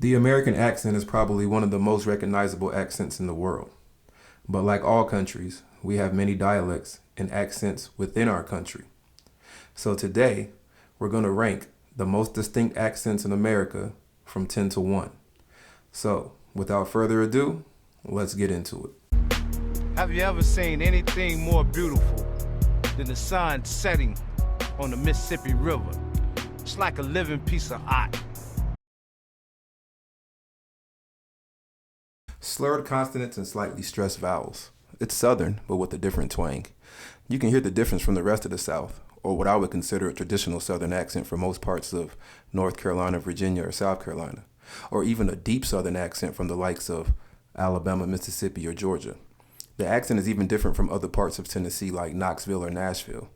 The American accent is probably one of the most recognizable accents in the world. But like all countries, we have many dialects and accents within our country. So today, we're going to rank the most distinct accents in America from 10 to 1. So, without further ado, let's get into it. Have you ever seen anything more beautiful than the sun setting on the Mississippi River? It's like a living piece of art. Slurred consonants and slightly stressed vowels. It's Southern, but with a different twang. You can hear the difference from the rest of the South, or what I would consider a traditional Southern accent for most parts of North Carolina, Virginia, or South Carolina, or even a deep Southern accent from the likes of Alabama, Mississippi, or Georgia. The accent is even different from other parts of Tennessee like Knoxville or Nashville.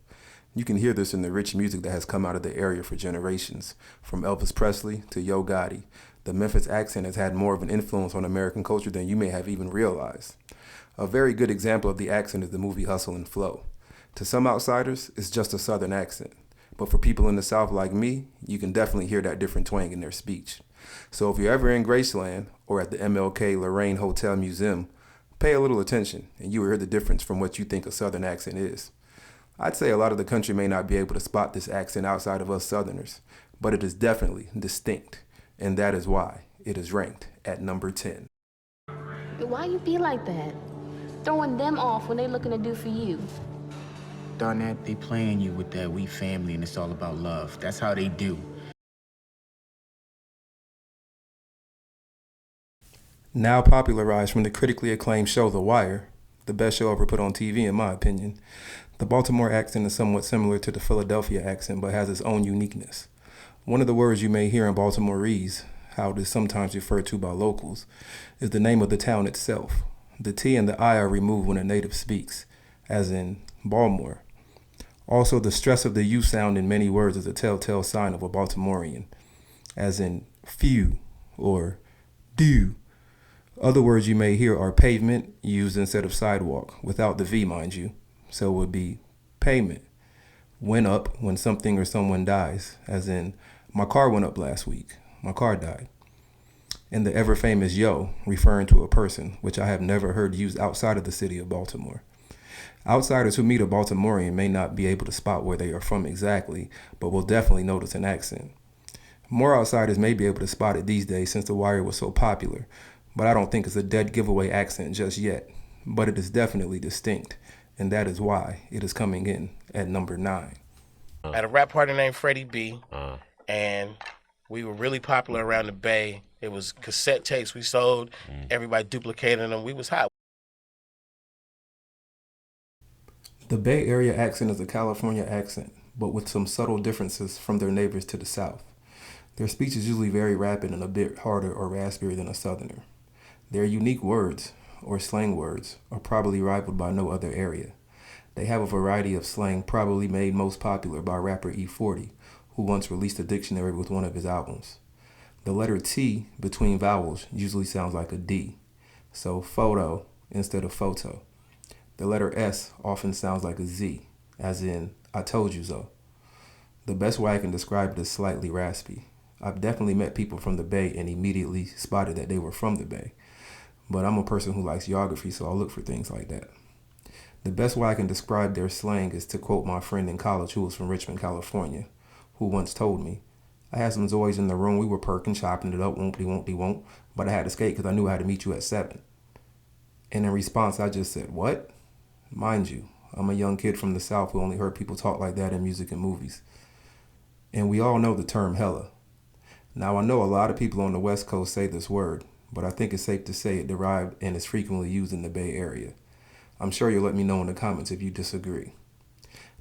You can hear this in the rich music that has come out of the area for generations, from Elvis Presley to Yo Gotti. The Memphis accent has had more of an influence on American culture than you may have even realized. A very good example of the accent is the movie Hustle and Flow. To some outsiders, it's just a Southern accent. But for people in the South like me, you can definitely hear that different twang in their speech. So if you're ever in Graceland or at the MLK Lorraine Hotel Museum, pay a little attention and you will hear the difference from what you think a Southern accent is. I'd say a lot of the country may not be able to spot this accent outside of us Southerners, but it is definitely distinct. And that is why it is ranked at number 10. Why you be like that? Throwing them off when they looking to do for you. Darn that, they playing you with that we family and it's all about love. That's how they do. Now popularized from the critically acclaimed show The Wire, the best show ever put on TV in my opinion, the Baltimore accent is somewhat similar to the Philadelphia accent but has its own uniqueness. One of the words you may hear in Baltimoreese, how it is sometimes referred to by locals, is the name of the town itself. The T and the I are removed when a native speaks, as in Baltimore. Also, the stress of the U sound in many words is a telltale sign of a Baltimorean, as in few or do. Other words you may hear are pavement, used instead of sidewalk, without the V, mind you, so it would be payment. Went up when something or someone dies, as in, my car went up last week. My car died. And the ever famous yo, referring to a person, which I have never heard used outside of the city of Baltimore. Outsiders who meet a Baltimorean may not be able to spot where they are from exactly, but will definitely notice an accent. More outsiders may be able to spot it these days since The Wire was so popular, but I don't think it's a dead giveaway accent just yet. But it is definitely distinct, and that is why it is coming in at number 9. At a rap party named Freddie B, and we were really popular around the Bay. It was cassette tapes we sold. Everybody duplicating them. We was hot. The Bay Area accent is a California accent, but with some subtle differences from their neighbors to the south. Their speech is usually very rapid and a bit harder or raspier than a Southerner. Their unique words, or slang words, are probably rivaled by no other area. They have a variety of slang probably made most popular by rapper E40, who once released a dictionary with one of his albums. The letter T between vowels usually sounds like a D, so photo instead of photo. The letter S often sounds like a Z, as in, I told you so. The best way I can describe it is slightly raspy. I've definitely met people from the Bay and immediately spotted that they were from the Bay, but I'm a person who likes geography, so I'll look for things like that. The best way I can describe their slang is to quote my friend in college who was from Richmond, California, who once told me, I had some Zoys in the room, we were perking, chopping it up, won't, but I had to skate because I knew I had to meet you at 7. And in response, I just said, what? Mind you, I'm a young kid from the South who only heard people talk like that in music and movies. And we all know the term hella. Now, I know a lot of people on the West Coast say this word, but I think it's safe to say it derived and is frequently used in the Bay Area. I'm sure you'll let me know in the comments if you disagree.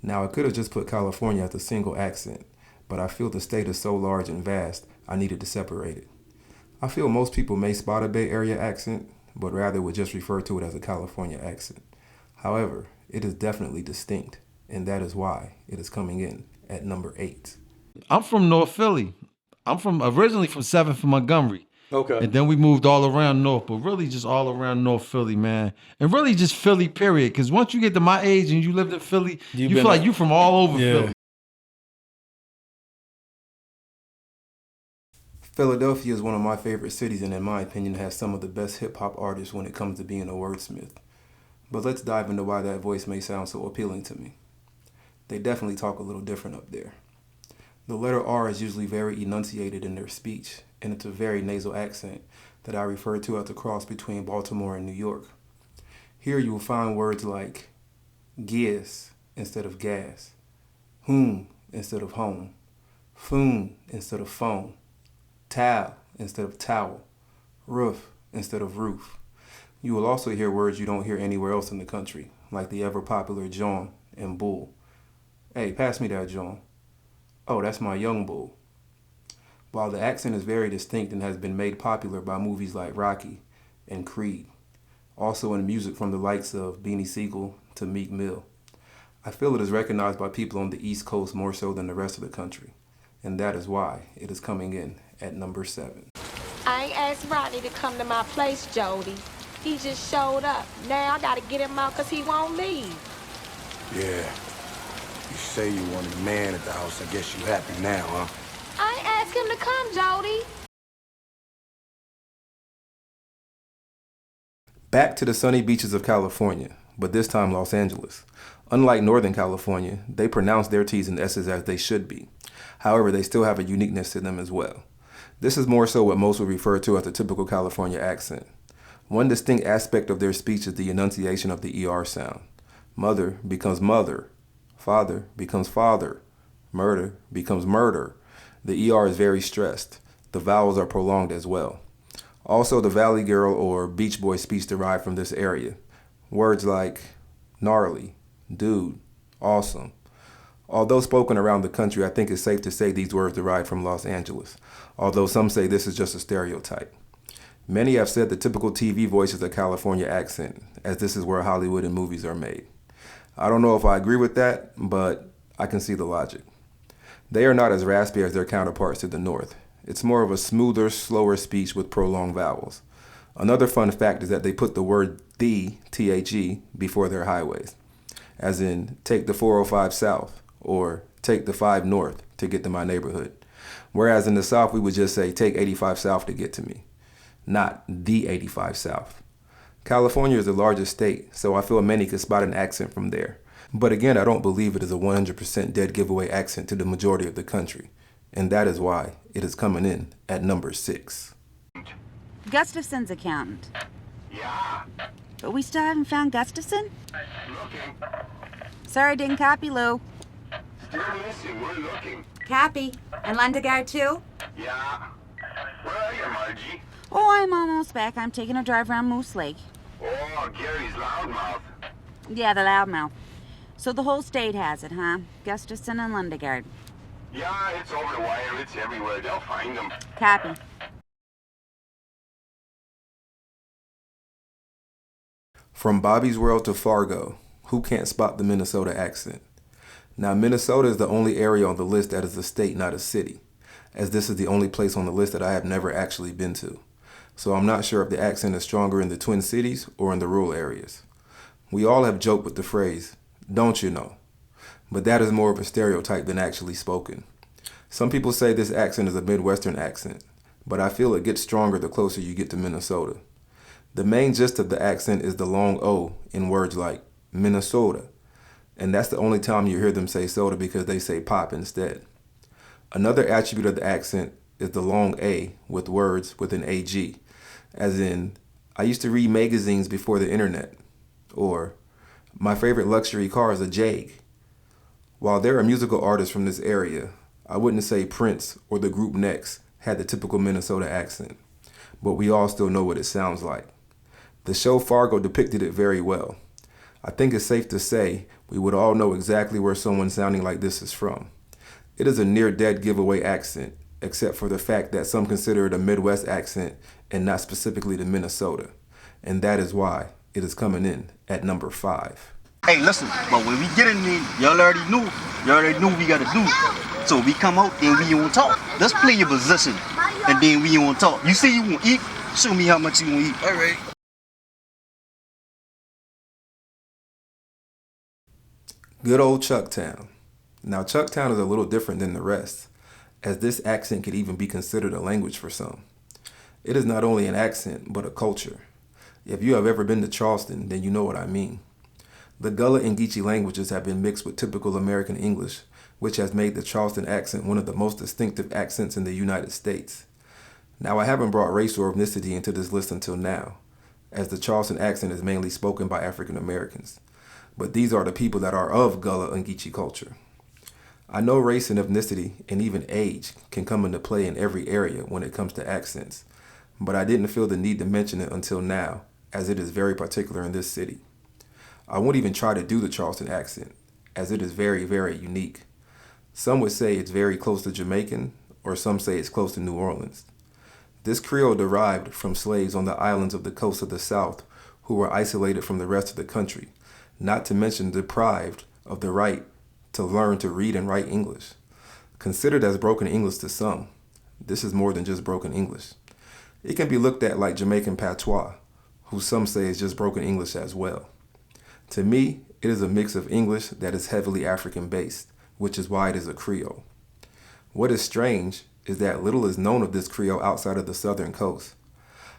Now, I could have just put California as a single accent, but I feel the state is so large and vast, I needed to separate it. I feel most people may spot a Bay Area accent, but rather would just refer to it as a California accent. However, it is definitely distinct, and that is why it is coming in at number 8. I'm from North Philly. I'm originally from 7th and Montgomery. Okay. And then we moved all around North, but really just all around North Philly, man. And really just Philly, period. Because once you get to my age and you lived in Philly, you feel like you from all over Philly. Philadelphia is one of my favorite cities and in my opinion has some of the best hip-hop artists when it comes to being a wordsmith. But let's dive into why that voice may sound so appealing to me. They definitely talk a little different up there. The letter R is usually very enunciated in their speech, and it's a very nasal accent that I refer to as the cross between Baltimore and New York. Here you will find words like gas instead of gas, whom instead of home, foon instead of phone, towel instead of towel, roof instead of roof. You will also hear words you don't hear anywhere else in the country, like the ever-popular John and bull. Hey, pass me that John. Oh, that's my young bull. While the accent is very distinct and has been made popular by movies like Rocky and Creed, also in music from the likes of Beanie Siegel to Meek Mill, I feel it is recognized by people on the East Coast more so than the rest of the country, and that is why it is coming in at number 7. I ain't asked Rodney to come to my place, Jody. He just showed up. Now I gotta get him out because he won't leave. Yeah. You say you wanted a man at the house. I guess you happy now, huh? I ain't asked him to come, Jody. Back to the sunny beaches of California, but this time Los Angeles. Unlike Northern California, they pronounce their T's and S's as they should be. However, they still have a uniqueness to them as well. This is more so what most would refer to as the typical California accent. One distinct aspect of their speech is the enunciation of the ER sound. Mother becomes mother. Father becomes father. Murder becomes murder. The ER is very stressed. The vowels are prolonged as well. Also, the Valley Girl or Beach Boy speech derived from this area. Words like gnarly, dude, awesome. Although spoken around the country, I think it's safe to say these words derive from Los Angeles, although some say this is just a stereotype. Many have said the typical TV voice is a California accent, as this is where Hollywood and movies are made. I don't know if I agree with that, but I can see the logic. They are not as raspy as their counterparts to the north. It's more of a smoother, slower speech with prolonged vowels. Another fun fact is that they put the word the, T-H-E, before their highways, as in take the 405 south or take the 5 north to get to my neighborhood. Whereas in the south, we would just say take 85 south to get to me, not the 85 south. California is the largest state, so I feel many could spot an accent from there. But again, I don't believe it is a 100% dead giveaway accent to the majority of the country, and that is why it is coming in at number 6. Gustafson's accountant. Yeah. But we still haven't found Gustafson? Looking. Sorry, didn't copy, Lou. Still missing. We're looking. Copy. And Lundegaard, too? Yeah. Where are you, Margie? Oh, I'm almost back. I'm taking a drive around Moose Lake. Oh, Gary's loudmouth. Yeah, the loudmouth. So the whole state has it, huh? Gustafson and Lundegaard. Yeah, it's over the wire. It's everywhere. They'll find them. Copy. From Bobby's World to Fargo, who can't spot the Minnesota accent? Now, Minnesota is the only area on the list that is a state, not a city, as this is the only place on the list that I have never actually been to. So I'm not sure if the accent is stronger in the Twin Cities or in the rural areas. We all have joked with the phrase, don't you know? But that is more of a stereotype than actually spoken. Some people say this accent is a Midwestern accent, but I feel it gets stronger the closer you get to Minnesota. The main gist of the accent is the long O in words like Minnesota, and that's the only time you hear them say soda because they say pop instead. Another attribute of the accent is the long A with words with an AG, as in, I used to read magazines before the internet, or my favorite luxury car is a Jag. While there are musical artists from this area, I wouldn't say Prince or the group Next had the typical Minnesota accent, but we all still know what it sounds like. The show Fargo depicted it very well. I think it's safe to say we would all know exactly where someone sounding like this is from. It is a near-dead giveaway accent, except for the fact that some consider it a Midwest accent and not specifically to Minnesota. And that is why it is coming in at number 5. Hey, listen, but when we get in there, y'all already knew what we gotta do. So we come out and we won't talk. Let's play your position, and then we won't talk. You say you won't eat, show me how much you won't eat. All right. Good old Chucktown. Now, Chucktown is a little different than the rest, as this accent could even be considered a language for some. It is not only an accent, but a culture. If you have ever been to Charleston, then you know what I mean. The Gullah and Geechee languages have been mixed with typical American English, which has made the Charleston accent one of the most distinctive accents in the United States. Now, I haven't brought race or ethnicity into this list until now, as the Charleston accent is mainly spoken by African Americans. But these are the people that are of Gullah and Geechee culture. I know race and ethnicity and even age can come into play in every area when it comes to accents, but I didn't feel the need to mention it until now, as it is very particular in this city. I won't even try to do the Charleston accent, as it is very, very unique. Some would say it's very close to Jamaican, or some say it's close to New Orleans. This Creole derived from slaves on the islands of the coast of the South who were isolated from the rest of the country, not to mention deprived of the right to learn to read and write English. Considered as broken English to some, this is more than just broken English. It can be looked at like Jamaican patois, who some say is just broken English as well. To me, it is a mix of English that is heavily African-based, which is why it is a Creole. What is strange is that little is known of this Creole outside of the southern coast.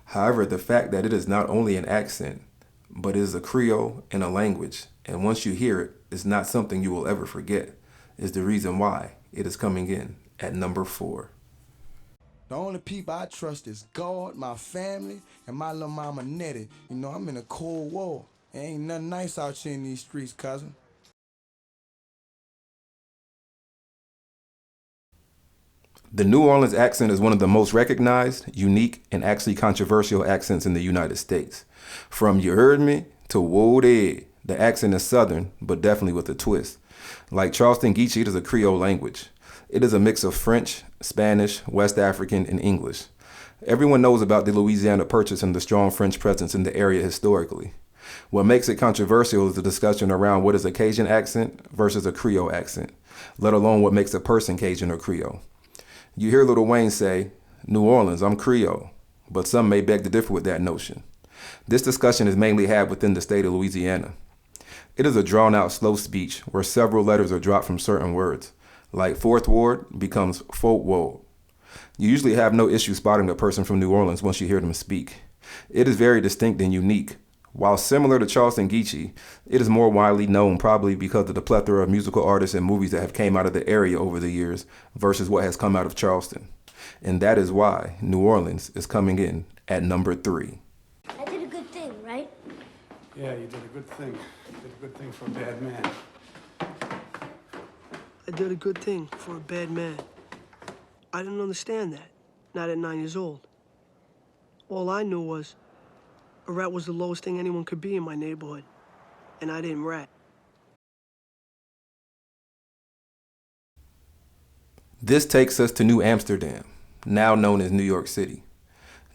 However, the fact that it is not only an accent, but it is a Creole and a language, and once you hear it, it's not something you will ever forget, is the reason why it is coming in at number 4. The only people I trust is God, my family, and my little mama Nettie. You know, I'm in a cold war. There ain't nothing nice out here in these streets, cousin. The New Orleans accent is one of the most recognized, unique, and actually controversial accents in the United States. From "you heard me" to "whoa there," the accent is Southern, but definitely with a twist. Like Charleston Geechee, it is a Creole language. It is a mix of French, Spanish, West African, and English. Everyone knows about the Louisiana Purchase and the strong French presence in the area historically. What makes it controversial is the discussion around what is a Cajun accent versus a Creole accent, let alone what makes a person Cajun or Creole. You hear Lil Wayne say, "New Orleans, I'm Creole," but some may beg to differ with that notion. This discussion is mainly had within the state of Louisiana. It is a drawn-out slow speech where several letters are dropped from certain words, like Fourth Ward becomes Folk Ward. You usually have no issue spotting a person from New Orleans once you hear them speak. It is very distinct and unique. While similar to Charleston Geechee, it is more widely known probably because of the plethora of musical artists and movies that have came out of the area over the years versus what has come out of Charleston. And that is why New Orleans is coming in at number 3. I did a good thing, right? Yeah, you did a good thing. You did a good thing for a bad man. I did a good thing for a bad man. I didn't understand that, not at 9 years old. All I knew was a rat was the lowest thing anyone could be in my neighborhood, and I didn't rat. This takes us to New Amsterdam, now known as New York City.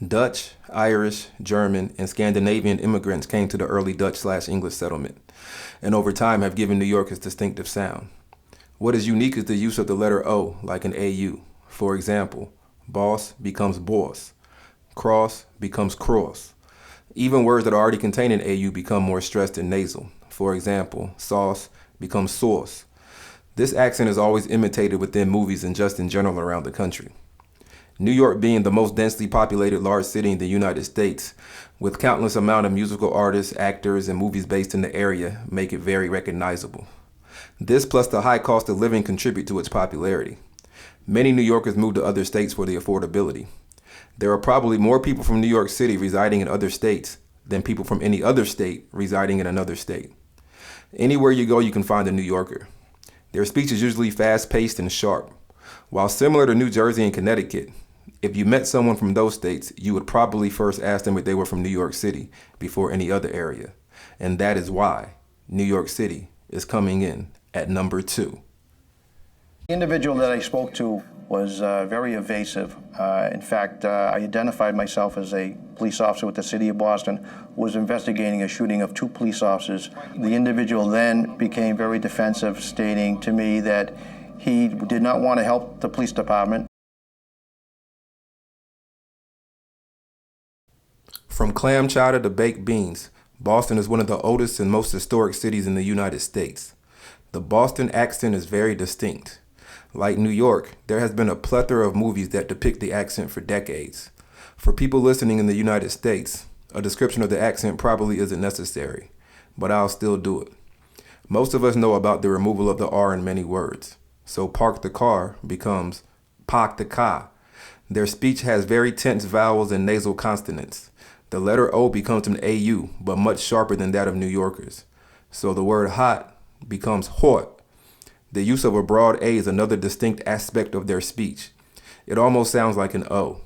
Dutch, Irish, German, and Scandinavian immigrants came to the early Dutch/English settlement, and over time have given New York its distinctive sound. What is unique is the use of the letter O, like an AU. For example, boss becomes boss, cross becomes cross. Even words that are already contained in AU become more stressed and nasal. For example, sauce becomes sauce. This accent is always imitated within movies and just in general around the country. New York being the most densely populated large city in the United States, with countless amount of musical artists, actors, and movies based in the area, make it very recognizable. This plus the high cost of living contribute to its popularity. Many New Yorkers move to other states for the affordability. There are probably more people from New York City residing in other states than people from any other state residing in another state. Anywhere you go, you can find a New Yorker. Their speech is usually fast-paced and sharp. While similar to New Jersey and Connecticut, if you met someone from those states, you would probably first ask them if they were from New York City before any other area. And that is why New York City is coming in at number 2. The individual that I spoke to was very evasive. In fact, I identified myself as a police officer with the city of Boston who was investigating a shooting of 2 police officers. The individual then became very defensive, stating to me that he did not want to help the police department. From clam chowder to baked beans, Boston is one of the oldest and most historic cities in the United States. The Boston accent is very distinct. Like New York, there has been a plethora of movies that depict the accent for decades. For people listening in the United States, a description of the accent probably isn't necessary, but I'll still do it. Most of us know about the removal of the R in many words, so park the car becomes park the car. Their speech has very tense vowels and nasal consonants. The letter O becomes an AU, but much sharper than that of New Yorkers. So the word hot becomes hot. The use of a broad A is another distinct aspect of their speech. It almost sounds like an O.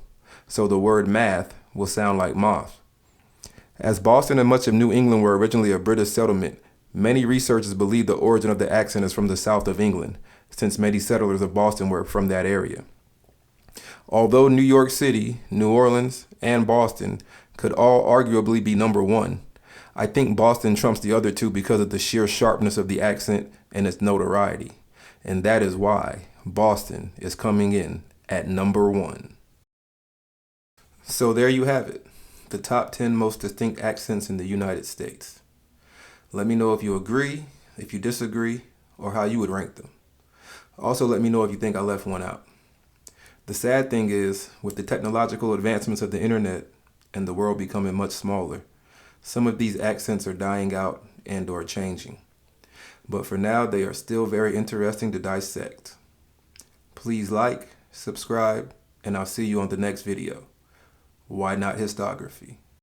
So the word math will sound like moth. As Boston and much of New England were originally a British settlement, many researchers believe the origin of the accent is from the south of England, since many settlers of Boston were from that area. Although New York City, New Orleans, and Boston could all arguably be number one, I think Boston trumps the other two because of the sheer sharpness of the accent and its notoriety. And that is why Boston is coming in at number one. So there you have it, the top 10 most distinct accents in the United States. Let me know if you agree, if you disagree, or how you would rank them. Also, let me know if you think I left one out. The sad thing is, with the technological advancements of the internet and the world becoming much smaller, some of these accents are dying out and or changing. But for now, they are still very interesting to dissect. Please like, subscribe, and I'll see you on the next video. Why not histography?